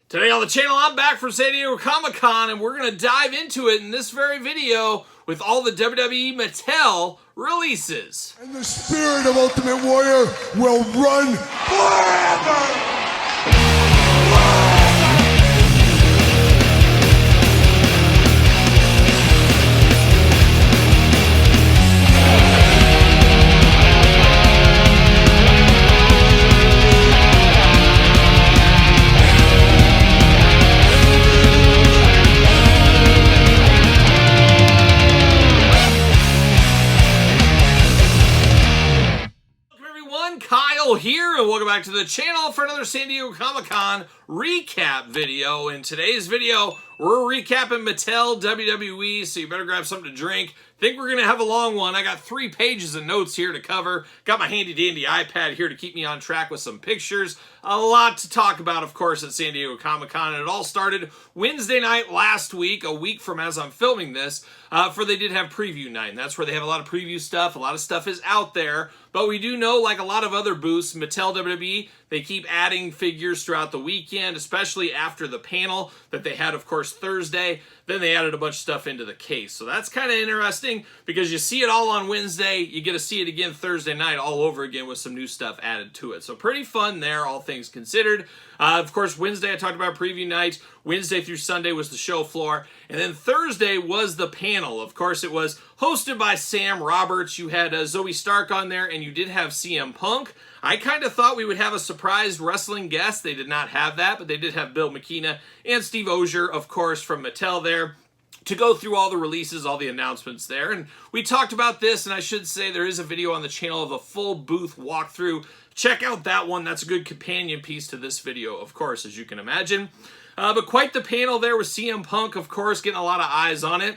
Today on the channel, I'm back from San Diego Comic-Con, and we're going to dive into it in this very video with all the WWE Mattel releases. And the spirit of Ultimate Warrior will run forever! Kyle here, and welcome back to the channel for another San Diego Comic-Con recap video. In today's video, we're recapping Mattel WWE, so you better grab something to drink. Think we're going to have a long one. I got 3 pages of notes here to cover. Got my handy-dandy iPad here to keep me on track with some pictures. A lot to talk about, of course, at San Diego Comic-Con. And it all started Wednesday night last week, a week from as I'm filming this, for they did have preview night. And that's where they have a lot of preview stuff. A lot of stuff is out there. But we do know, like a lot of other booths, Mattel WWE, they keep adding figures throughout the weekend, especially after the panel that they had, of course, Thursday. Then they added a bunch of stuff into the case. So that's kind of interesting because you see it all on Wednesday. You get to see it again Thursday night all over again with some new stuff added to it. So pretty fun there, all things considered. Of course, Wednesday I talked about preview night. Wednesday through Sunday was the show floor. And then Thursday was the panel. Of course, it was hosted by Sam Roberts. You had Zoe Stark on there, and you did have CM Punk. I kind of thought we would have a surprise wrestling guest. They did not have that, but they did have Bill McKenna and Steve Ozier, of course, from Mattel there, to go through all the releases, all the announcements there. And we talked about this, and I should say there is a video on the channel of a full booth walkthrough. Check out that one. That's a good companion piece to this video, of course, as you can imagine. But quite the panel there with CM Punk, of course, getting a lot of eyes on it.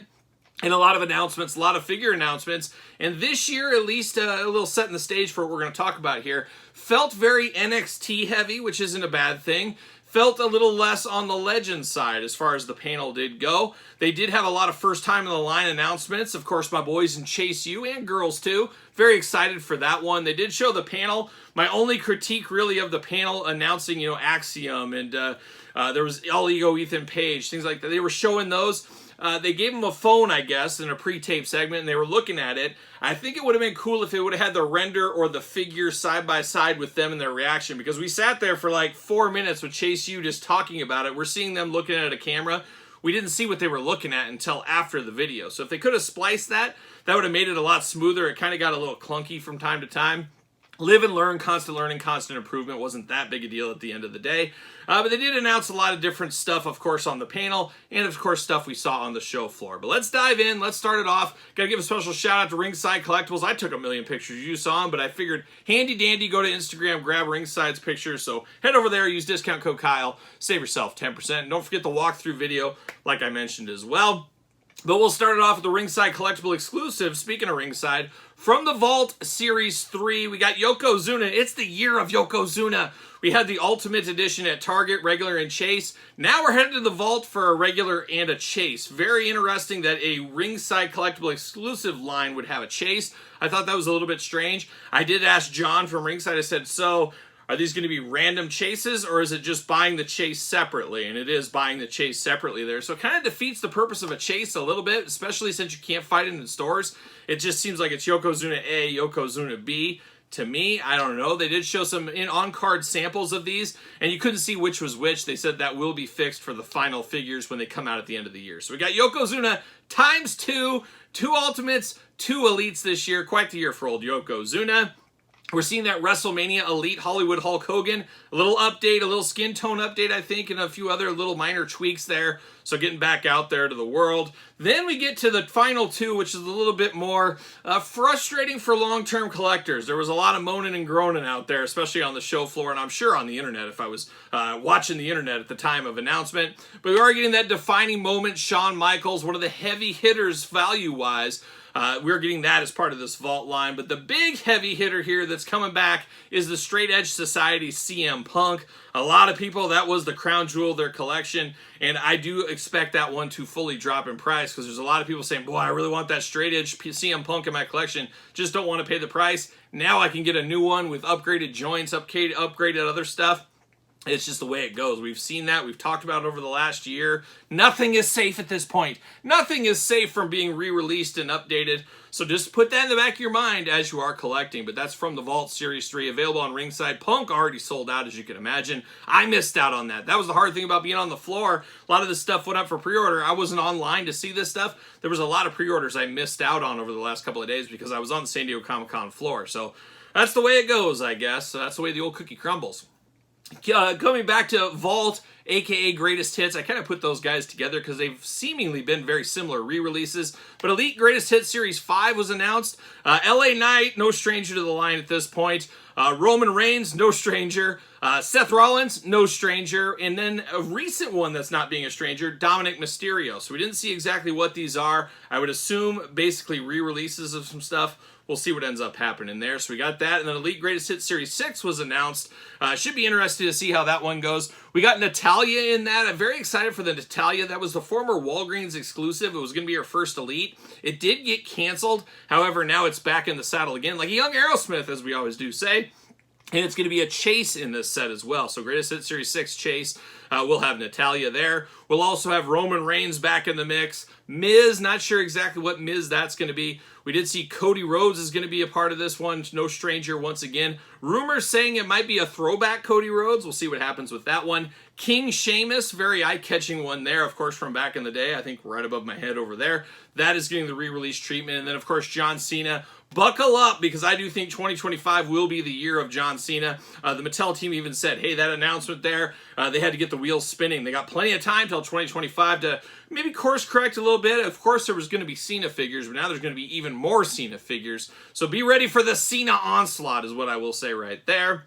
And a lot of announcements, a lot of figure announcements. And this year, at least a little setting the stage for what we're going to talk about here, felt very NXT heavy, which isn't a bad thing. Felt a little less on the Legends side as far as the panel did go. They did have a lot of first time in the line announcements. Of course, my boys in Chase U and girls too. Very excited for that one. They did show the panel. My only critique really of the panel announcing, Axiom and there was All Ego Ethan Page, things like that. They were showing those. They gave him a phone, I guess, in a pre-tape segment, and they were looking at it. I think it would have been cool if they would have had the render or the figure side by side with them and their reaction, because we sat there for like 4 minutes with Chase U just talking about it. We're seeing them looking at a camera. We didn't see what they were looking at until after the video. So if they could have spliced that, that would have made it a lot smoother. It kind of got a little clunky from time to time. Live and learn, constant learning, constant improvement wasn't that big a deal at the end of the day. But they did announce a lot of different stuff, of course, on the panel, and of course, stuff we saw on the show floor. But let's dive in. Let's start it off. Got to give a special shout out to Ringside Collectibles. I took a million pictures. You saw them, but I figured handy dandy, go to Instagram, grab Ringside's pictures. So head over there, use discount code Kyle, save yourself 10%. And don't forget the walkthrough video, like I mentioned as well. But we'll start it off with the Ringside Collectible exclusive. Speaking of Ringside, from the Vault Series 3, we got Yokozuna. It's the year of Yokozuna. We had the Ultimate Edition at Target, regular and Chase. Now we're headed to the Vault for a regular and a Chase. Very interesting that a Ringside Collectible exclusive line would have a Chase. I thought that was a little bit strange. I did ask John from Ringside. I said, so are these going to be random chases, or is it just buying the chase separately? And it is buying the chase separately there. So it kind of defeats the purpose of a chase a little bit, especially since you can't fight it in stores. It just seems like it's Yokozuna A, Yokozuna B. To me, I don't know. They did show some on-card samples of these, and you couldn't see which was which. They said that will be fixed for the final figures when they come out at the end of the year. So we got Yokozuna times 2, 2 Ultimates, 2 Elites this year. Quite the year for old Yokozuna. We're seeing that Wrestlemania Elite Hollywood Hulk Hogan. A little update, a little skin tone update, I think, and a few other little minor tweaks there. So getting back out there to the world. Then we get to the final 2, which is a little bit more frustrating for long-term collectors. There was a lot of moaning and groaning out there, especially on the show floor, and I'm sure on the internet if I was watching the internet at the time of announcement. But we are getting that defining moment, Shawn Michaels, one of the heavy hitters value-wise. We're getting that as part of this Vault line. But the big heavy hitter here that's coming back is the Straight Edge Society CM Punk. A lot of people, that was the crown jewel of their collection. And I do expect that one to fully drop in price because there's a lot of people saying, boy, I really want that Straight Edge CM Punk in my collection. Just don't want to pay the price. Now I can get a new one with upgraded joints, upgraded other stuff. It's just the way it goes. We've seen that. We've talked about it over the last year. Nothing is safe at this point. Nothing is safe from being re-released and updated. So just put that in the back of your mind as you are collecting. But that's from the Vault Series 3, available on Ringside. Punk already sold out, as you can imagine. I missed out on that. That was the hard thing about being on the floor. A lot of this stuff went up for pre-order. I wasn't online to see this stuff. There was a lot of pre-orders I missed out on over the last couple of days because I was on the San Diego Comic-Con floor. So that's the way it goes, I guess. So that's the way the old cookie crumbles. Coming back to Vault, aka Greatest Hits, I kind of put those guys together because they've seemingly been very similar re-releases. But Elite Greatest Hits Series 5 was announced. LA Knight, no stranger to the line at this point. Roman Reigns, no stranger. Seth Rollins, no stranger. And then a recent one that's not being a stranger, Dominic Mysterio. So we didn't see exactly what these are. I would assume basically re-releases of some stuff. We'll see what ends up happening there. So we got that. And then Elite Greatest Hits Series 6 was announced. Should be interesting to see how that one goes. We got Natalya in that. I'm very excited for the Natalya. That was the former Walgreens exclusive. It was going to be her first Elite. It did get canceled. However, now it's back in the saddle again, like a young Aerosmith, as we always do say. And it's going to be a Chase in this set as well. So Greatest Hits Series 6 Chase. We'll have Natalya there. We'll also have Roman Reigns back in the mix. Miz, not sure exactly what Miz that's going to be. We did see Cody Rhodes is going to be a part of this one. No stranger once again. Rumors saying it might be a throwback Cody Rhodes. We'll see what happens with that one. King Sheamus, very eye-catching one there, of course, from back in the day. I think right above my head over there. That is getting the re-release treatment. And then, of course, John Cena. Buckle up, because I do think 2025 will be the year of John Cena. The Mattel team even said, hey, that announcement there, they had to get the wheels spinning. They got plenty of time till 2025 to maybe course correct a little bit. Of course, there was going to be Cena figures, but now there's going to be even more Cena figures. So be ready for the Cena onslaught is what I will say right there.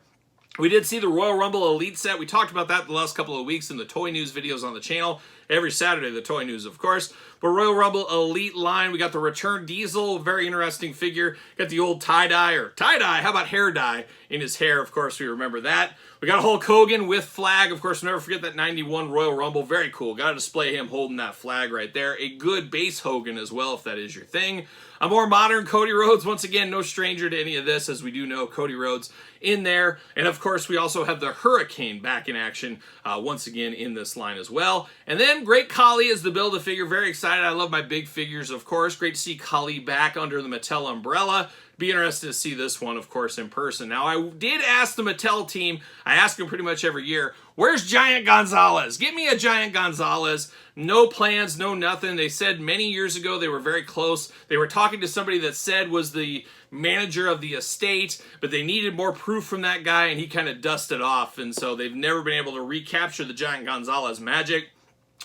We did see the Royal Rumble Elite set. We talked about that the last couple of weeks in the Toy News videos on the channel. Every Saturday, the Toy News, of course. But Royal Rumble Elite line, we got the Return Diesel, very interesting figure. Got the old tie-dye, or tie-dye, how about hair dye in his hair? Of course, we remember that. We got Hulk Hogan with flag. Of course, never forget that 91 Royal Rumble. Very cool. Got to display him holding that flag right there. A good base Hogan as well, if that is your thing. A more modern Cody Rhodes. Once again, no stranger to any of this, as we do know Cody Rhodes in there. And of course, we also have the Hurricane back in action once again in this line as well. And then Great Khali is the Build-A-Figure. Very excited. I love my big figures, of course. Great to see Khali back under the Mattel umbrella. Be interested to see this one, of course, in person. Now, I did ask the Mattel team, I ask them pretty much every year, where's Giant Gonzalez? Get me a Giant Gonzalez. No plans, no nothing. They said many years ago they were very close. They were talking to somebody that said was the manager of the estate, but they needed more proof from that guy, and he kind of dusted off. And so they've never been able to recapture the Giant Gonzalez magic.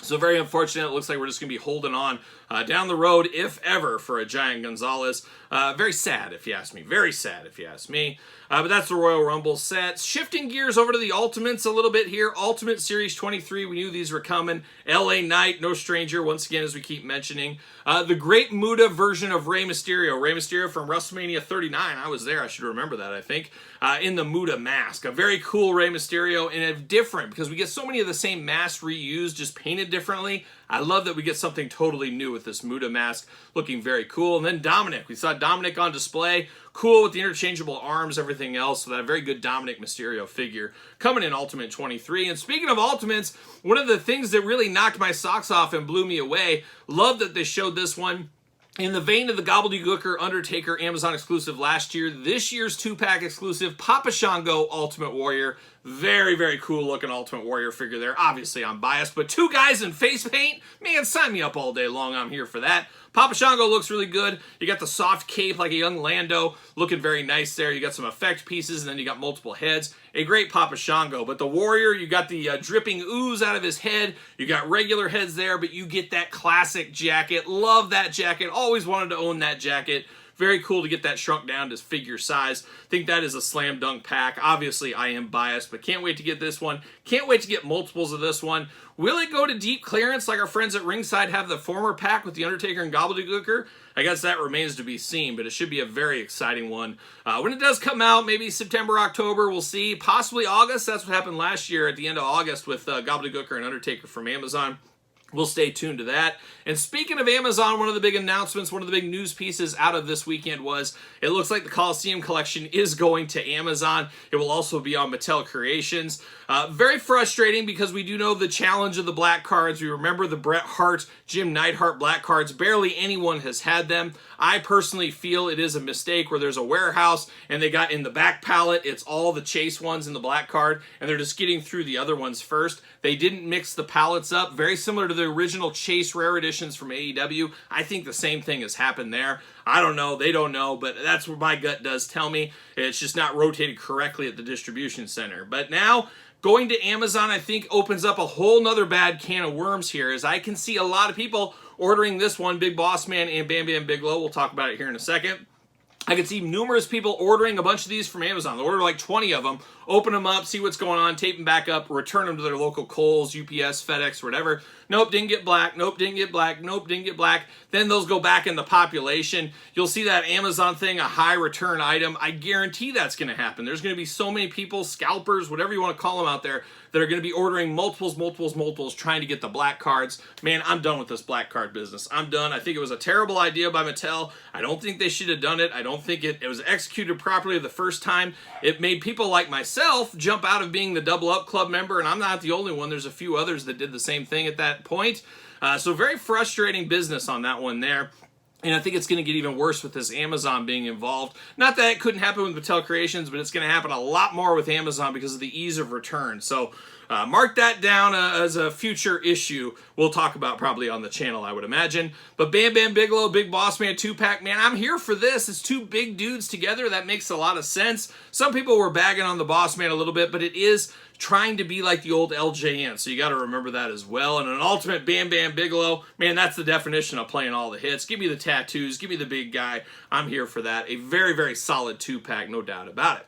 So very unfortunate. It looks like we're just going to be holding on down the road, if ever, for a Giant Gonzalez. Very sad, if you ask me. Very sad, if you ask me. But that's the Royal Rumble set. Shifting gears over to the Ultimates a little bit here. Ultimate Series 23. We knew these were coming. LA Knight, no stranger, once again, as we keep mentioning. The Great Muta version of Rey Mysterio. Rey Mysterio from Wrestlemania 39. I was there. I should remember that, I think. In the Muta mask. A very cool Rey Mysterio, and a different, because we get so many of the same masks reused, just painted differently. I love that we get something totally new with this Muta mask, looking very cool. And then Dominic. We saw Dominic on display. Cool with the interchangeable arms, everything else. So that a very good Dominic Mysterio figure coming in Ultimate 23. And speaking of Ultimates, one of the things that really knocked my socks off and blew me away, love that they showed this one. In the vein of the Gobbledygooker Undertaker Amazon exclusive last year, this year's 2-pack exclusive Papa Shango Ultimate Warrior. Very, very cool looking Ultimate Warrior figure there. Obviously, I'm biased, but 2 guys in face paint? Man, sign me up all day long. I'm here for that. Papa Shango looks really good. You got the soft cape like a young Lando, looking very nice there. You got some effect pieces, and then you got multiple heads. A great Papa Shango. But the Warrior, you got the dripping ooze out of his head. You got regular heads there, but you get that classic jacket. Love that jacket. Always wanted to own that jacket. Very cool to get that shrunk down to figure size. Think that is a slam dunk pack. Obviously, I am biased, but can't wait to get this one. Can't wait to get multiples of this one. Will it go to deep clearance like our friends at Ringside have the former pack with the Undertaker and Gobbledygooker? I guess that remains to be seen, but it should be a very exciting one. When it does come out, maybe September, October, we'll see. Possibly August. That's what happened last year at the end of August with Gobbledygooker and Undertaker from Amazon. We'll stay tuned to that. And speaking of Amazon, one of the big announcements, one of the big news pieces out of this weekend was it looks like the Coliseum collection is going to Amazon. It will also be on Mattel Creations. Very frustrating because we do know the challenge of the black cards. We remember the Bret Hart, Jim Neidhart black cards. Barely anyone has had them. I personally feel it is a mistake where there's a warehouse and they got in the back pallet, it's all the Chase ones in the black card, and they're just getting through the other ones first. They didn't mix the pallets up, very similar to the original Chase Rare Editions from AEW. I think the same thing has happened there. I don't know, they don't know, but that's what my gut does tell me. It's just not rotated correctly at the distribution center. But now, going to Amazon, I think, opens up a whole nother bad can of worms here, as I can see a lot of people ordering this one, Big Boss Man and Bam Bam Bigelow. We'll talk about it here in a second. I can see numerous people ordering a bunch of these from Amazon. They order like 20 of them, open them up, see what's going on, tape them back up, return them to their local Kohl's, UPS, FedEx, whatever. Nope, didn't get black. Nope, didn't get black. Nope, didn't get black. Then those go back in the population. You'll see that Amazon thing, a high return item. I guarantee that's going to happen. There's going to be so many people, scalpers, whatever you want to call them out there, that are going to be ordering multiples, trying to get the black cards. Man, I'm done with this black card business. I'm done. I think it was a terrible idea by Mattel. I don't think they should have done it. I don't think it was executed properly the first time. It made people like myself jump out of being the Double Up Club member, and I'm not the only one. There's a few others that did the same thing at that point. So very frustrating business on that one there. And I think it's going to get even worse with this Amazon being involved. Not that it couldn't happen with Mattel Creations, but it's going to happen a lot more with Amazon because of the ease of return. So mark that down as a future issue we'll talk about probably on the channel, I would imagine. But Bam Bam Bigelow, Big Boss Man 2-pack, man, I'm here for this. It's two big dudes together. That makes a lot of sense. Some people were bagging on the Boss Man a little bit, but it is trying to be like the old LJN, so you got to remember that as well. And an ultimate Bam Bam Bigelow, man, that's the definition of playing all the hits. Give me the tattoos, give me the big guy. I'm here for that. A very, very solid 2-pack, no doubt about it.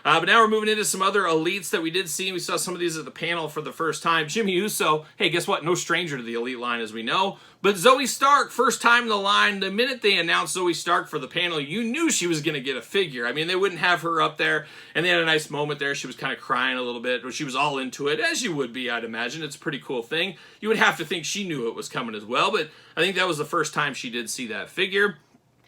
But now we're moving into some other elites that we did see. We saw some of these at the panel for the first time. Jimmy Uso, hey, guess what? No stranger to the elite line, as we know. But Zoe Stark, first time in the line. The minute they announced Zoe Stark for the panel, you knew she was going to get a figure. I mean, they wouldn't have her up there. And they had a nice moment there. She was kind of crying a little bit. She was all into it, as you would be, I'd imagine. It's a pretty cool thing. You would have to think she knew it was coming as well. But I think that was the first time she did see that figure.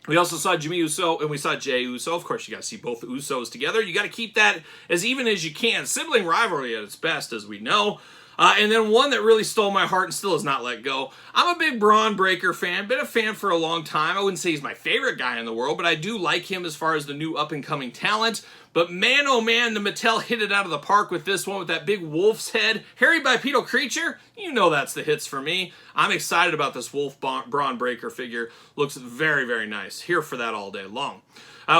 We also saw Jimmy Uso, and we saw Jey Uso. Of course, you got to see both the Usos together. You got to keep that as even as you can. Sibling rivalry at its best, as we know. And then one that really stole my heart and still has not let go. I'm a big Braun Breaker fan. Been a fan for a long time. I wouldn't say he's my favorite guy in the world, but I do like him as far as the new up-and-coming talent. But man, oh man, the Mattel hit it out of the park with this one, with that big wolf's head. Harried bipedal creature? You know that's the hits for me. I'm excited about this Wolf Braun Breaker figure. Looks very, very nice. Here for that all day long.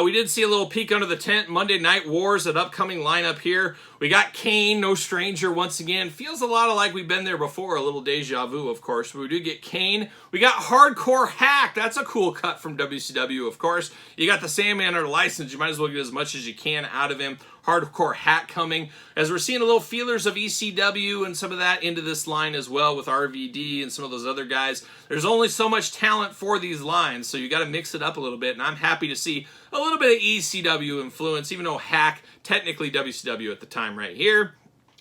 We did see a little peek under the tent. Monday Night Wars, an upcoming lineup here. We got Kane, no stranger once again. Feels a lot like we've been there before. A little deja vu, of course. But we do get Kane. We got Hardcore Hack. That's a cool cut from WCW, of course. You got the Sandman under license. You might as well get as much as you can out of him. Hardcore Hack coming. As we're seeing a little feelers of ECW and some of that into this line as well with RVD and some of those other guys. There's only so much talent for these lines, so you got to mix it up a little bit, and I'm happy to see a little bit of ECW influence, even though Hack, technically WCW at the time right here.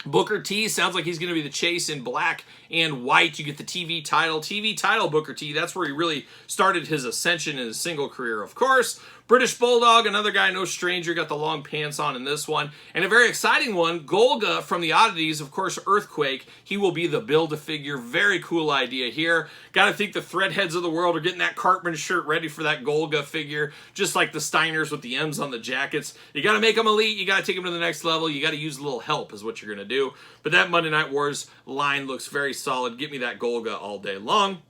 Booker T sounds like he's going to be the Chase in black and white. You get the TV title Booker T. That's where he really started his ascension in his single career, of course. British Bulldog, another guy, no stranger, got the long pants on in this one. And a very exciting one, Golga from the Oddities, of course, Earthquake. He will be the Build-A-Figure. Very cool idea here. Got to think the Threadheads of the world are getting that Cartman shirt ready for that Golga figure, just like the Steiners with the M's on the jackets. You got to make them elite. You got to take them to the next level. You got to use a little help is what you're going to do. But that Monday Night Wars line looks very solid. Give me that Golga all day long.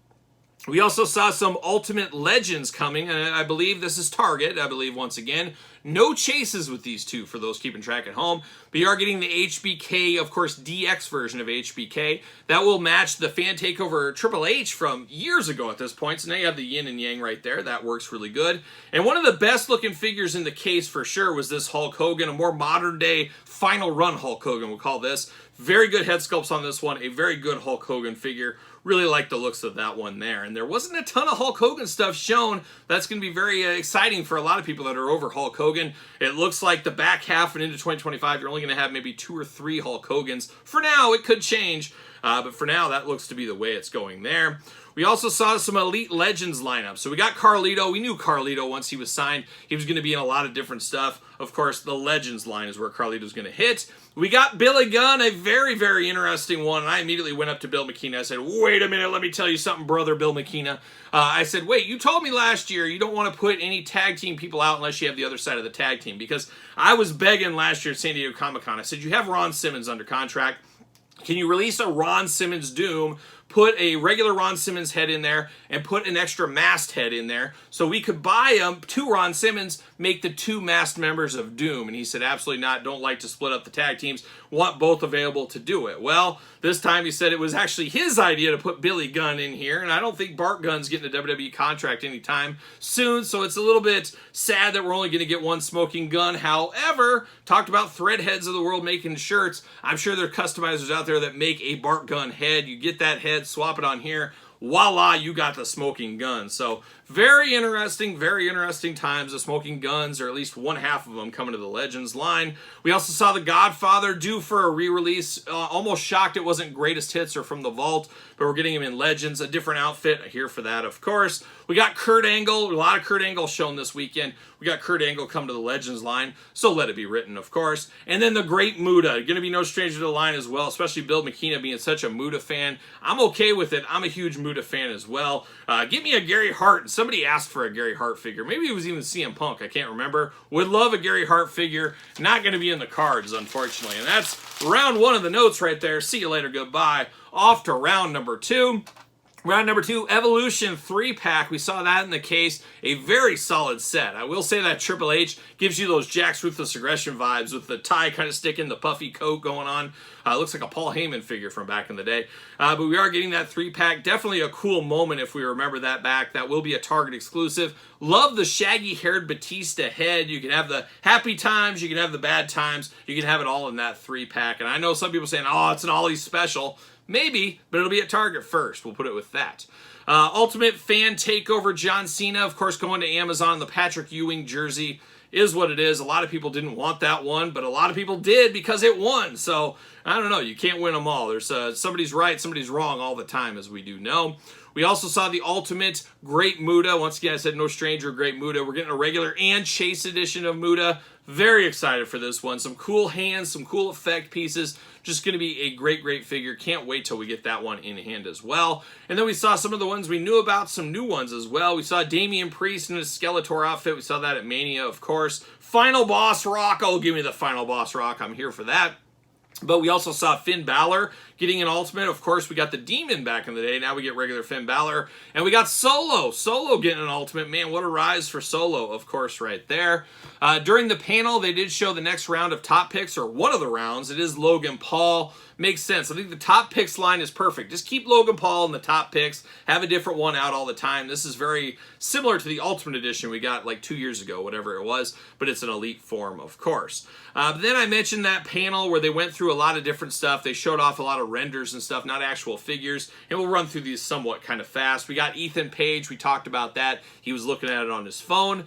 We also saw some Ultimate Legends coming, and I believe this is Target. I believe, once again, no chases with these two for those keeping track at home. But you are getting the HBK, of course, DX version of HBK. That will match the Fan Takeover Triple H from years ago at this point. So now you have the yin and yang right there. That works really good. And one of the best looking figures in the case for sure was this Hulk Hogan, a more modern day final run Hulk Hogan, we'll call this. Very good head sculpts on this one. A very good Hulk Hogan figure. Really like the looks of that one there. And there wasn't a ton of Hulk Hogan stuff shown. That's going to be very exciting for a lot of people that are over Hulk Hogan. It looks like the back half and into 2025, you're only going to have maybe 2 or 3 Hulk Hogans. For now, it could change. But for now, that looks to be the way it's going there. We also saw some Elite Legends lineup. So we got Carlito. We knew Carlito once he was signed. He was going to be in a lot of different stuff. Of course, the Legends line is where Carlito's going to hit. We got Billy Gunn, a very, very interesting one. And I immediately went up to Bill McKenna. I said, wait a minute, let me tell you something, brother Bill McKenna. I said, wait, you told me last year you don't want to put any tag team people out unless you have the other side of the tag team. Because I was begging last year at San Diego Comic-Con. I said, you have Ron Simmons under contract. Can you release a Ron Simmons Doom, put a regular Ron Simmons head in there, and put an extra masked head in there so we could buy two Ron Simmons, make the two masked members of Doom? And he said, absolutely not, don't like to split up the tag teams, want both available to do it. Well, this time he said it was actually his idea to put Billy Gunn in here, and I don't think Bart Gunn's getting a WWE contract anytime soon, so it's a little bit sad that we're only going to get one Smoking Gun. However, talked about Threadheads of the world making shirts. I'm sure there are customizers out there that make a Bart Gunn head. You get that head, swap it on here, voila, you got the Smoking Gun. So very interesting times. The Smoking Guns, or at least one half of them, coming to the Legends line. We also saw The Godfather due for a re-release. Almost shocked it wasn't Greatest Hits or From the Vault, but we're getting him in Legends, a different outfit. Here for that, of course. We got Kurt Angle, a lot of Kurt Angle shown this weekend. We got Kurt Angle come to the Legends line, so let it be written, of course. And then the Great Muta, going to be no stranger to the line as well, especially Bill McKenna being such a Muta fan. I'm okay with it. I'm a huge Muta fan as well. Give me a Gary Hart. Somebody asked for a Gary Hart figure. Maybe it was even CM Punk. I can't remember. Would love a Gary Hart figure. Not going to be in the cards, unfortunately. And that's round one of the notes right there. See you later. Goodbye. Off to round number two. Round number two, Evolution 3-pack. We saw that in the case. A very solid set. I will say that Triple H gives you those Jakks Ruthless Aggression vibes with the tie kind of sticking, the puffy coat going on. Looks like a Paul Heyman figure from back in the day. But we are getting that 3-pack. Definitely a cool moment if we remember that back. That will be a Target exclusive. Love the shaggy-haired Batista head. You can have the happy times. You can have the bad times. You can have it all in that 3-pack. And I know some people saying, oh, it's an Ollie special. Maybe, but it'll be at Target first. We'll put it with that. Ultimate Fan Takeover John Cena, of course, going to Amazon. The Patrick Ewing jersey is what it is. A lot of people didn't want that one, but a lot of people did because it won. So, I don't know. You can't win them all. There's somebody's right, somebody's wrong all the time, as we do know. We also saw the Ultimate Great Muta. Once again, I said no stranger, Great Muta. We're getting a regular and Chase edition of Muta. Very excited for this one. Some cool hands, some cool effect pieces. Just going to be a great, great figure. Can't wait till we get that one in hand as well. And then we saw some of the ones we knew about, some new ones as well. We saw Damian Priest in his Skeletor outfit. We saw that at Mania, of course. Final Boss Rock. Oh, give me the Final Boss Rock. I'm here for that. But we also saw Finn Balor getting an Ultimate. Of course, we got the Demon back in the day. Now we get regular Finn Balor. And we got Solo. Solo getting an Ultimate. Man, what a rise for Solo, of course, right there. During the panel, they did show the next round of top picks, or one of the rounds. It is Logan Paul. Makes sense. I think the top picks line is perfect. Just keep Logan Paul in the top picks. Have a different one out all the time. This is very similar to the Ultimate Edition we got like 2 years ago, whatever it was, but it's an elite form, of course. Then I mentioned that panel where they went through a lot of different stuff. They showed off a lot of renders and stuff, not actual figures, and we'll run through these somewhat kind of fast. We got Ethan Page. We talked about that. He was looking at it on his phone.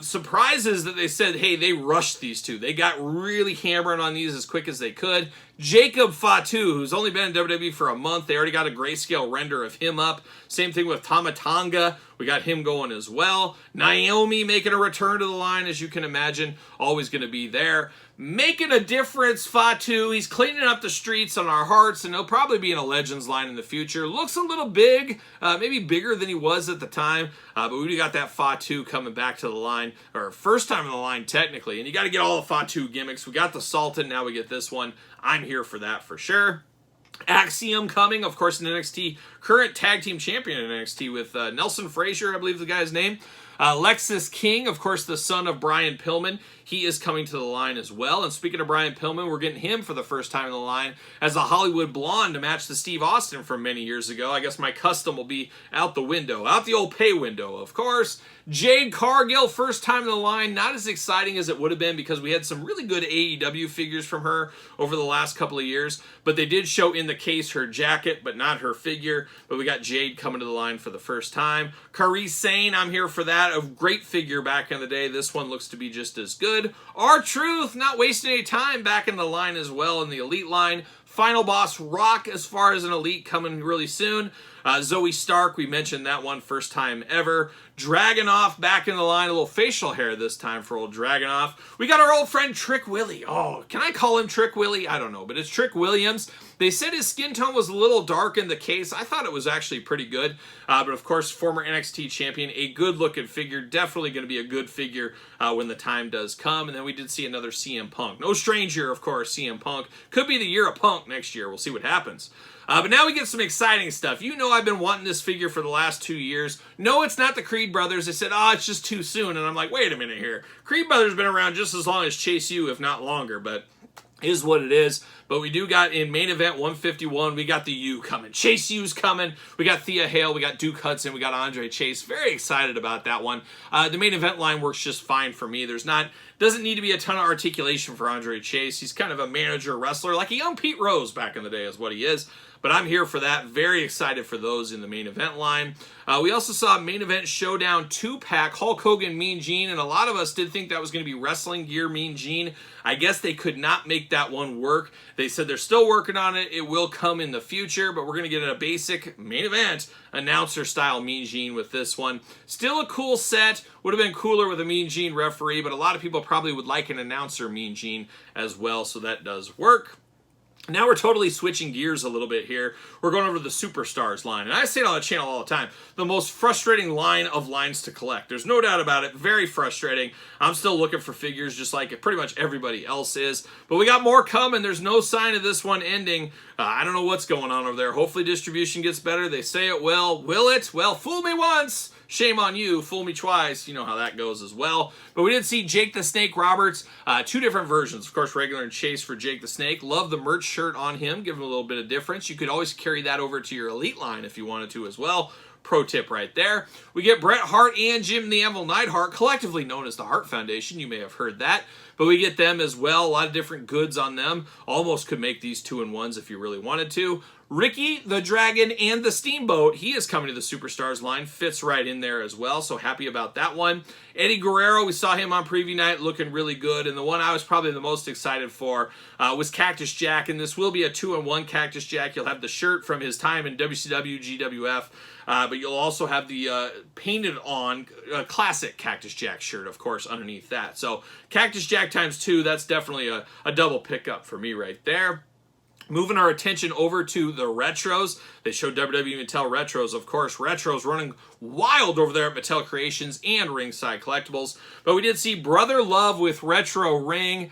Surprises that they said, hey, they rushed these two. They got really hammering on these as quick as they could. Jacob Fatu, who's only been in WWE for a month. They already got a grayscale render of him up. Same thing with Tama Tonga. We got him going as well. Naomi making a return to the line, as you can imagine. Always going to be there. Making a difference, Fatu. He's cleaning up the streets on our hearts, and he'll probably be in a Legends line in the future. Looks a little big, maybe bigger than he was at the time, but we got that Fatu coming back to the line, or first time in the line, technically, and you got to get all the Fatu gimmicks. We got the Sultan, now we get this one. I'm here for that for sure. Axiom coming, of course, in NXT, current tag team champion in NXT with Nelson Frazier, I believe the guy's name. Lexus King, of course, the son of Brian Pillman. He is coming to the line as well. And speaking of Brian Pillman, we're getting him for the first time in the line as a Hollywood Blonde to match the Steve Austin from many years ago. I guess my custom will be out the window, out the old pay window, of course. Jade Cargill, first time in the line. Not as exciting as it would have been because we had some really good AEW figures from her over the last couple of years. But they did show in the case her jacket, but not her figure. But we got Jade coming to the line for the first time. Kairi Sane, I'm here for that. A great figure back in the day. This one looks to be just as good. R-Truth, not wasting any time back in the line as well in the Elite line. Final Boss Rock as far as an Elite coming really soon. Zoe Stark, we mentioned that one first time ever. Dragunov back in the line, a little facial hair this time for old Dragunov. We got our old friend Trick Willie. Oh, can I call him Trick Willie? I don't know, but it's Trick Williams. They said his skin tone was a little dark in the case. I thought it was actually pretty good. But of course, former NXT champion, a good-looking figure. Definitely going to be a good figure when the time does come. And then we did see another CM Punk. No stranger, of course, CM Punk. Could be the year of Punk next year. We'll see what happens. But now we get some exciting stuff. You know I've been wanting this figure for the last 2 years. No, it's not the Creed brothers. They said, it's just too soon. And I'm like, wait a minute here. Creed brothers been around just as long as Chase U, if not longer. But is what it is. But we do got in main event 151, we got the U coming. Chase U's coming. We got Thea Hale. We got Duke Hudson. We got Andre Chase. Very excited about that one. The main event line works just fine for me. Doesn't need to be a ton of articulation for Andre Chase. He's kind of a manager wrestler, like a young Pete Rose back in the day is what he is. But I'm here for that. Very excited for those in the main event line. We also saw main event showdown 2-pack, Hulk Hogan, Mean Gene, and a lot of us did think that was going to be wrestling gear Mean Gene. I guess they could not make that one work. They said they're still working on it. It will come in the future, but we're going to get a basic main event announcer style Mean Gene with this one. Still a cool set. Would have been cooler with a Mean Gene referee, but a lot of people probably would like an announcer Mean Gene as well, so that does work. Now we're totally switching gears a little bit here. We're going over to the Superstars line. And I say it on the channel all the time. The most frustrating line of lines to collect. There's no doubt about it. Very frustrating. I'm still looking for figures just like pretty much everybody else is. But we got more coming. There's no sign of this one ending. I don't know what's going on over there. Hopefully distribution gets better. They say it will. Will it? Well, fool me once. Shame on you. Fool me twice. You know how that goes as well. But we did see Jake the Snake Roberts. 2 different versions. Of course, regular and Chase for Jake the Snake. Love the merch shirt on him. Give him a little bit of difference. You could always carry that over to your Elite line if you wanted to as well. Pro tip right there. We get Bret Hart and Jim the Anvil Neidhart, collectively known as the Hart Foundation. You may have heard that. But we get them as well. A lot of different goods on them. Almost could make these 2-in-1s if you really wanted to. Ricky, the Dragon, and the Steamboat, he is coming to the Superstars line. Fits right in there as well, so happy about that one. Eddie Guerrero, we saw him on preview night looking really good, and the one I was probably the most excited for was Cactus Jack, and this will be a 2-in-1 Cactus Jack. You'll have the shirt from his time in WCW, GWF, but you'll also have the painted-on classic Cactus Jack shirt, of course, underneath that. So Cactus Jack ×2, that's definitely a double pickup for me right there. Moving our attention over to the Retros. They showed WWE Mattel Retros, of course. Retros running wild over there at Mattel Creations and Ringside Collectibles. But we did see Brother Love with Retro Ring.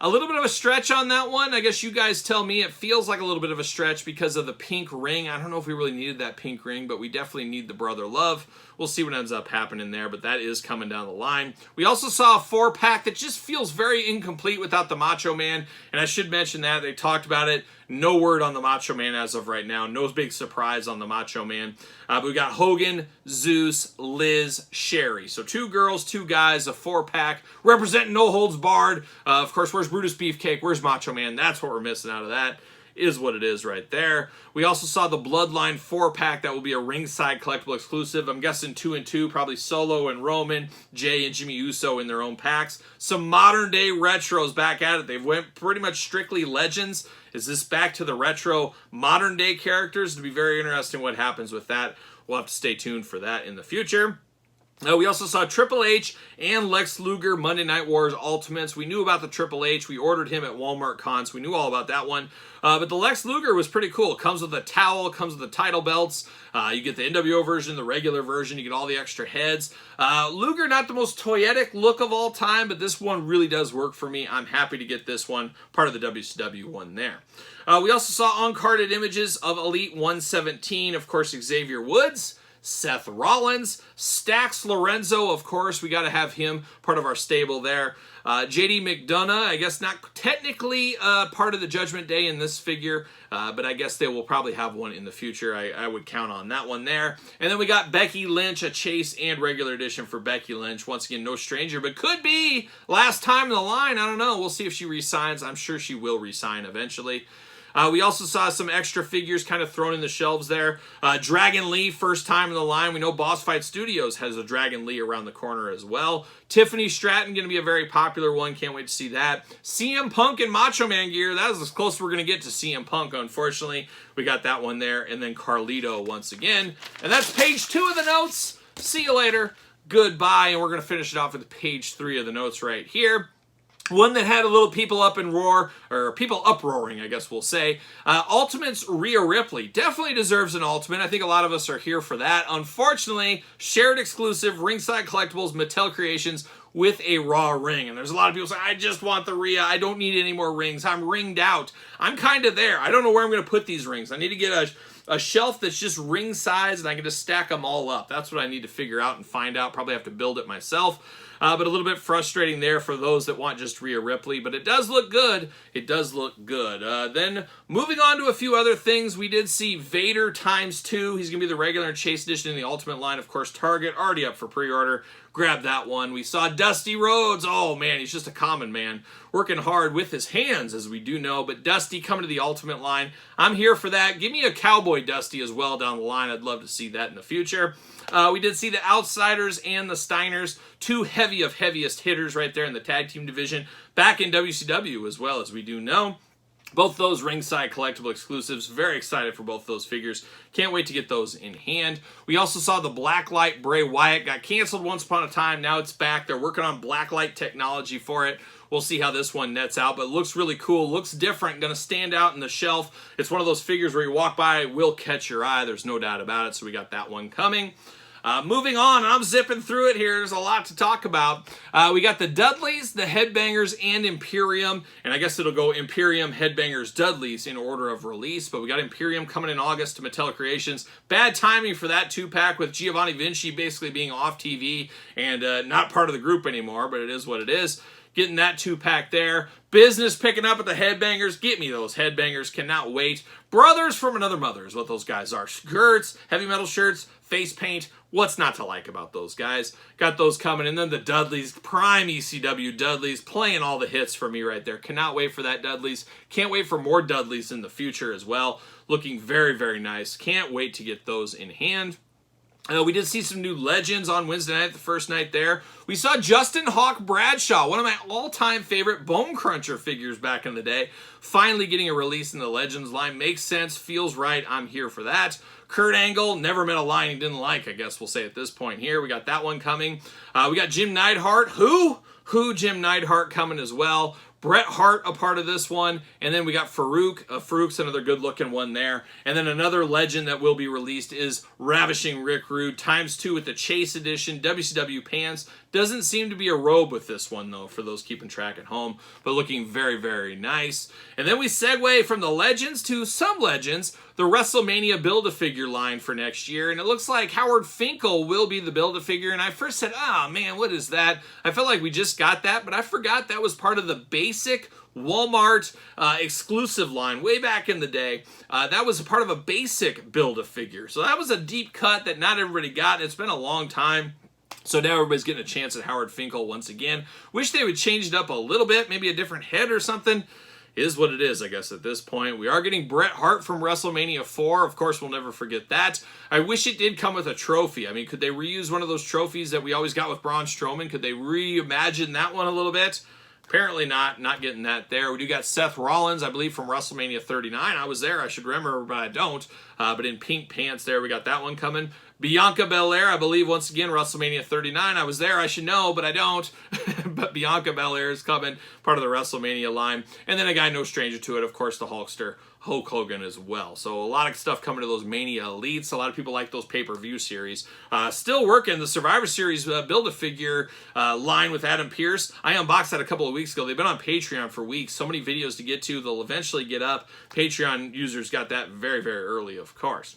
A little bit of a stretch on that one. I guess you guys tell me. It feels like a little bit of a stretch because of the pink ring. I don't know if we really needed that pink ring, but we definitely need the Brother Love. We'll see what ends up happening there, but that is coming down the line. We also saw a 4-pack that just feels very incomplete without the Macho Man, and I should mention that. They talked about it. No word on the Macho Man as of right now. No big surprise on the Macho Man. But we got Hogan, Zeus, Liz, Sherry. So 2 girls, 2 guys, a 4-pack representing No Holds Barred. Of course, where's Brutus Beefcake? Where's Macho Man? That's what we're missing out of that. Is what it is right there. We also saw the Bloodline 4-pack that will be a Ringside Collectible exclusive. I'm guessing 2-in-2, probably Solo and Roman, Jay and Jimmy Uso in their own packs. Some modern day retros back at it. They've went pretty much strictly Legends. Is this back to the retro modern day characters? It'll be very interesting what happens with that. We'll have to stay tuned for that in the future. We also saw Triple H and Lex Luger Monday Night Wars Ultimates. We knew about the Triple H. We ordered him at Walmart Cons. We knew all about that one. But the Lex Luger was pretty cool. It comes with a towel, comes with the title belts. You get the NWO version, the regular version. You get all the extra heads. Luger, not the most toyetic look of all time, but this one really does work for me. I'm happy to get this one, part of the WCW one there. We also saw uncarded images of Elite 117. Of course, Xavier Woods, Seth Rollins, Stax Lorenzo, of course, we got to have him part of our stable there. JD McDonough, I guess not technically part of the Judgment Day in this figure, but I guess they will probably have one in the future. I would count on that one there. And then we got Becky Lynch, a Chase and regular edition for Becky Lynch. Once again, no stranger, but could be last time in the line. I don't know. We'll see if she resigns. I'm sure she will resign eventually. We also saw some extra figures kind of thrown in the shelves there. Dragon Lee, first time in the line. We know Boss Fight Studios has a Dragon Lee around the corner as well. Tiffany Stratton, going to be a very popular one. Can't wait to see that. CM Punk and Macho Man gear. That is as close as we're going to get to CM Punk, unfortunately. We got that one there. And then Carlito once again. And that's page 2 of the notes. See you later. Goodbye. And we're going to finish it off with page 3 of the notes right here. One that had a little people up in roar, or people uproaring, I guess we'll say. Ultimate's Rhea Ripley. Definitely deserves an Ultimate. I think a lot of us are here for that. Unfortunately, shared exclusive, Ringside Collectibles, Mattel Creations, with a Raw ring. And there's a lot of people saying, I just want the Rhea. I don't need any more rings. I'm ringed out. I'm kind of there. I don't know where I'm going to put these rings. I need to get a shelf that's just ring size, and I can just stack them all up. That's what I need to figure out and find out. Probably have to build it myself. But a little bit frustrating there for those that want just Rhea Ripley. But it does look good. It does look good. Then moving on to a few other things, we did see Vader ×2. He's going to be the regular and Chase Edition in the Ultimate line. Of course, Target, already up for pre-order. Grab that one. We saw Dusty Rhodes. Oh, man, he's just a common man. Working hard with his hands, as we do know. But Dusty coming to the Ultimate line. I'm here for that. Give me a Cowboy Dusty as well down the line. I'd love to see that in the future. We did see the Outsiders and the Steiners, two heavy of heaviest hitters right there in the tag team division, back in WCW as well, as we do know. Both those ringside collectible exclusives. Very excited for both those figures. Can't wait to get those in hand. We also saw the Blacklight Bray Wyatt. Got canceled once upon a time. Now it's back. They're working on Blacklight technology for it. We'll see how this one nets out, but it looks really cool. Looks different. Going to stand out in the shelf. It's one of those figures where you walk by, it will catch your eye. There's no doubt about it, so we got that one coming. Moving on, and I'm zipping through it here. There's a lot to talk about. We got the Dudleys, the Headbangers, and Imperium. And I guess it'll go Imperium, Headbangers, Dudleys in order of release. But we got Imperium coming in August to Mattel Creations. Bad timing for that 2-pack with Giovanni Vinci basically being off TV and not part of the group anymore. But it is what it is. Getting that 2-pack there. Business picking up at the Headbangers. Get me those Headbangers. Cannot wait. Brothers from Another Mother is what those guys are. Skirts, heavy metal shirts, face paint. What's not to like about those guys? Got those coming. And then the Dudleys, prime ECW Dudleys, playing all the hits for me right there. Cannot wait for that Dudleys. Can't wait for more Dudleys in the future as well. Looking very, very nice. Can't wait to get those in hand. We did see some new legends on Wednesday night, the first night there. We saw Justin Hawk Bradshaw, one of my all-time favorite Bone Cruncher figures back in the day, finally getting a release in the Legends line. Makes sense, feels right, I'm here for that. Kurt Angle, never met a line he didn't like, I guess we'll say at this point here. We got that one coming. We got Jim Neidhart. Who Jim Neidhart coming as well. Bret Hart a part of this one, and then we got Farouk. Farouk's another good-looking one there. And then another legend that will be released is Ravishing Rick Rude ×2 with the Chase Edition, WCW pants. Doesn't seem to be a robe with this one, though, for those keeping track at home, but looking very, very nice. And then we segue from the Legends to some Legends, the Wrestlemania Build-A-Figure line for next year, and it looks like Howard Finkel will be the Build-A-Figure, and I first said, oh, man, what is that? I felt like we just got that, but I forgot that was part of the basic Walmart exclusive line way back in the day. That was a part of a basic Build-A-Figure, so that was a deep cut that not everybody got. It's been a long time. So now everybody's getting a chance at Howard Finkel once again. Wish they would change it up a little bit, maybe a different head or something. Is what it is, I guess, at this point. We are getting Bret Hart from WrestleMania 4. Of course, we'll never forget that. I wish it did come with a trophy. I mean, could they reuse one of those trophies that we always got with Braun Strowman? Could they reimagine that one a little bit? Apparently not getting that there. We do got Seth Rollins, I believe, from WrestleMania 39. I was there, I should remember, but I don't. But in pink pants there, we got that one coming. Bianca Belair, I believe, once again, WrestleMania 39. I was there, I should know, but I don't. But Bianca Belair is coming, part of the WrestleMania line. And then a guy no stranger to it, of course, the Hulkster, Hulk Hogan as well. So a lot of stuff coming to those Mania Elites. A lot of people like those pay-per-view series. Still working the Survivor Series Build-A-Figure line with Adam Pearce. I unboxed that a couple of weeks ago. They've been on Patreon for weeks. So many videos to get to. They'll eventually get up. Patreon users got that very, very early, of course.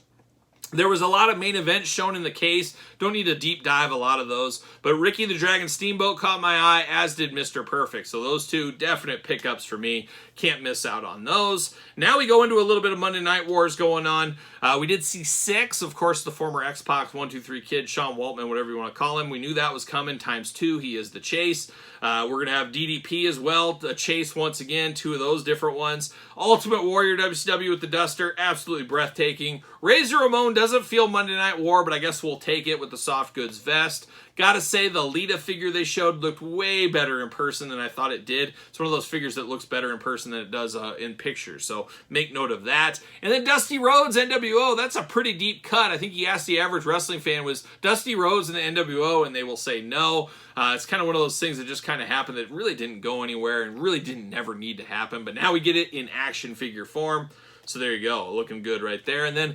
There was a lot of main events shown in the case. Don't need to deep dive a lot of those. But Ricky the Dragon Steamboat caught my eye, as did Mr. Perfect. So those two definite pickups for me. Can't miss out on those. Now we go into a little bit of Monday Night Wars going on. We did see 6, of course, the former X-Pac 1-2-3 Kid, Sean Waltman, whatever you want to call him. We knew that was coming, ×2. He is the Chase. We're going to have DDP as well, the Chase once again, 2 of those different ones. Ultimate Warrior WCW with the Duster, absolutely breathtaking. Razor Ramon doesn't feel Monday Night War, but I guess we'll take it with the soft goods vest. Gotta say, the Lita figure they showed looked way better in person than I thought it did. It's one of those figures that looks better in person than it does in pictures, so make note of that. And then Dusty Rhodes, NWO, that's a pretty deep cut. I think he asked the average wrestling fan, was Dusty Rhodes in the NWO, and they will say no. It's kind of one of those things that just kind of happened that really didn't go anywhere and really didn't never need to happen, but now we get it in action figure form. So there you go, looking good right there. And then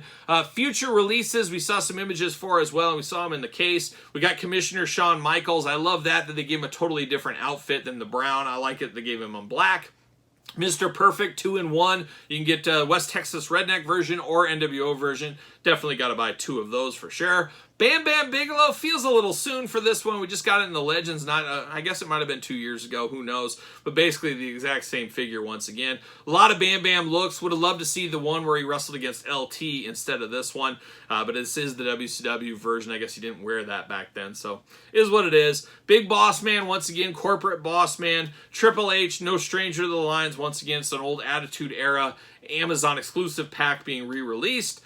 future releases, we saw some images for as well, and we saw them in the case. We got Commissioner Shawn Michaels. I love that they gave him a totally different outfit than the brown. I like it they gave him a black. Mr. Perfect 2-in-1. You can get West Texas Redneck version or NWO version. Definitely got to buy 2 of those for sure. Bam Bam Bigelow feels a little soon for this one. We just got it in the Legends. I guess it might have been 2 years ago. Who knows? But basically the exact same figure once again. A lot of Bam Bam looks. Would have loved to see the one where he wrestled against LT instead of this one. But this is the WCW version. I guess he didn't wear that back then. So is what it is. Big Boss Man once again. Corporate Boss Man. Triple H. No stranger to the lines once again. It's an old Attitude Era Amazon exclusive pack being re-released.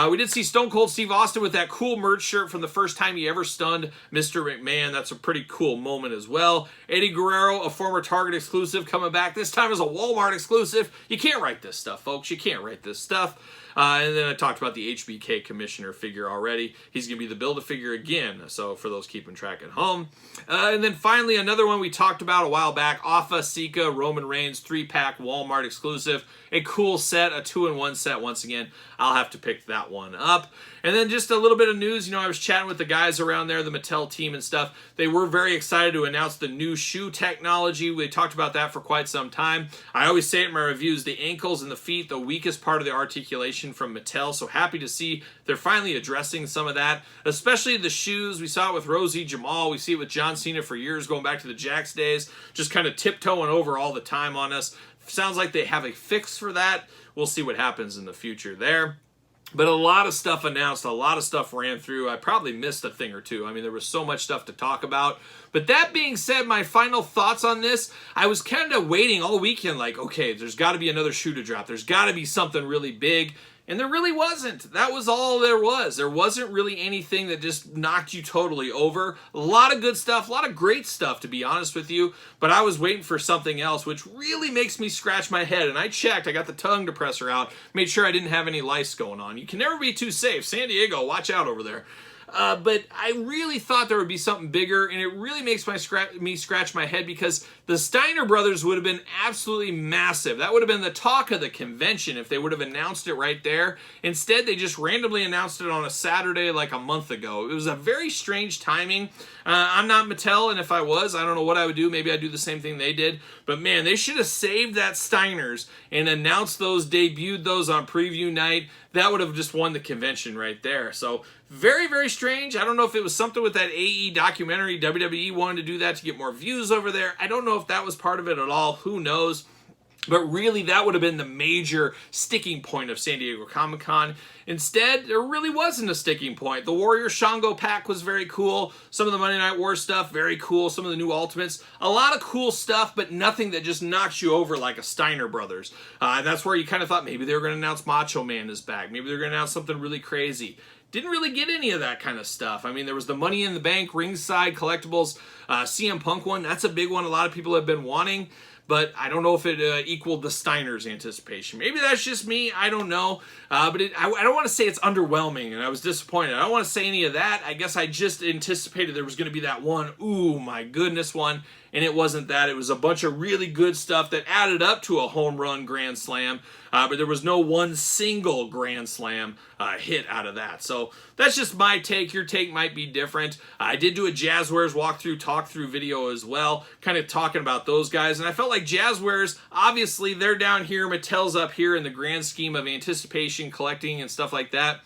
We did see Stone Cold Steve Austin with that cool merch shirt from the first time he ever stunned Mr. McMahon. That's a pretty cool moment as well. Eddie Guerrero, a former Target exclusive, coming back. This time as a Walmart exclusive. You can't write this stuff, folks. You can't write this stuff. And then I talked about the HBK Commissioner figure already. He's going to be the Build-A-Figure again, so for those keeping track at home. And then finally, another one we talked about a while back, Alpha Sika Roman Reigns 3-pack Walmart exclusive. A cool set, a 2-in-1 set once again. I'll have to pick that one up. And then just a little bit of news. You know, I was chatting with the guys around there, the Mattel team and stuff. They were very excited to announce the new shoe technology. We talked about that for quite some time. I always say it in my reviews, the ankles and the feet, the weakest part of the articulation from Mattel. So happy to see they're finally addressing some of that, especially the shoes. We saw it with Rosie Jamal. We see it with John Cena for years, going back to the Jakks days, just kind of tiptoeing over all the time on us. Sounds like they have a fix for that. We'll see what happens in the future there. But a lot of stuff announced, a lot of stuff ran through. I probably missed a thing or two. I mean, there was so much stuff to talk about. But that being said, my final thoughts on this, I was kind of waiting all weekend like, okay, there's got to be another shoe to drop. There's got to be something really big. And there really wasn't. That was all there was. There wasn't really anything that just knocked you totally over. A lot of good stuff, a lot of great stuff, to be honest with you. But I was waiting for something else, which really makes me scratch my head. And I checked. I got the tongue depressor out, made sure I didn't have any lice going on. You can never be too safe. San Diego, watch out over there. But I really thought there would be something bigger, and it really makes me scratch my head because the Steiner brothers would have been absolutely massive. That would have been the talk of the convention if they would have announced it right there. Instead, they just randomly announced it on a Saturday like a month ago. It was a very strange timing. I'm not Mattel, and if I was, I don't know what I would do. Maybe I'd do the same thing they did. But man, they should have saved that Steiners and announced those, debuted those on preview night. That would have just won the convention right there. So very, very strange. I don't know if it was something with that AE documentary. WWE wanted to do that to get more views over there. I don't know if that was part of it at all. Who knows? But really, that would have been the major sticking point of San Diego Comic-Con. Instead, there really wasn't a sticking point. The Warrior Shango pack was very cool. Some of the Monday Night War stuff, very cool. Some of the new Ultimates, a lot of cool stuff, but nothing that just knocks you over like a Steiner Brothers. That's where you kind of thought maybe they were going to announce Macho Man is back. Maybe they're going to announce something really crazy. Didn't really get any of that kind of stuff. I mean, there was the Money in the Bank, Ringside Collectibles, CM Punk one. That's a big one a lot of people have been wanting. But I don't know if it equaled the Steiners' anticipation. Maybe that's just me. I don't know. But I don't want to say it's underwhelming, and I was disappointed. I don't want to say any of that. I guess I just anticipated there was going to be that one, ooh, my goodness one, and it wasn't that. It was a bunch of really good stuff that added up to a home run grand slam, but there was no one single grand slam hit out of that. So that's just my take. Your take might be different. I did do a Jazzwares walkthrough, talk-through video as well, kind of talking about those guys, and I felt like Jazzwares, obviously, they're down here, Mattel's up here in the grand scheme of anticipation, collecting, and stuff like that.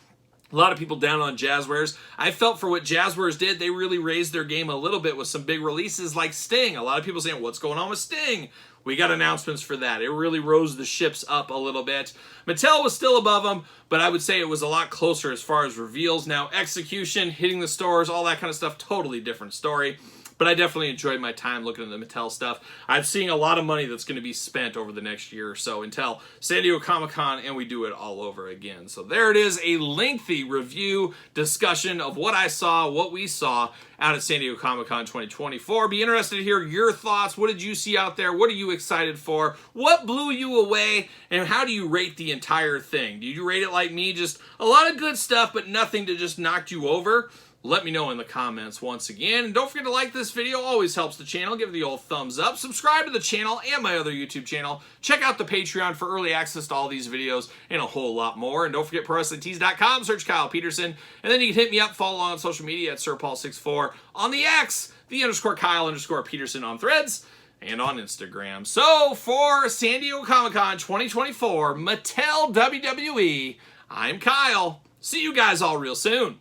A lot of people down on Jazzwares. I felt for what Jazzwares did, they really raised their game a little bit with some big releases like Sting. A lot of people saying, what's going on with Sting? We got announcements for that. It really rose the ships up a little bit. Mattel was still above them, but I would say it was a lot closer as far as reveals. Now, execution, hitting the stores, all that kind of stuff, totally different story. But I definitely enjoyed my time looking at the Mattel stuff. I'm seeing a lot of money that's going to be spent over the next year or so until San Diego Comic-Con, and we do it all over again. So there it is, a lengthy review discussion of what I saw, what we saw out at San Diego Comic-Con 2024. Be interested to hear your thoughts. What did you see out there? What are you excited for? What blew you away? And how do you rate the entire thing? Do you rate it like me? Just a lot of good stuff, but nothing to just knock you over? Let me know in the comments once again. And don't forget to like this video. Always helps the channel. Give it the old thumbs up. Subscribe to the channel and my other YouTube channel. Check out the Patreon for early access to all these videos and a whole lot more. And don't forget ProWrestlingTees.com. Search Kyle Peterson. And then you can hit me up. Follow along on social media at SirPaul64 on the X, the _Kyle_Peterson on Threads, and on Instagram. So for San Diego Comic-Con 2024, Mattel WWE, I'm Kyle. See you guys all real soon.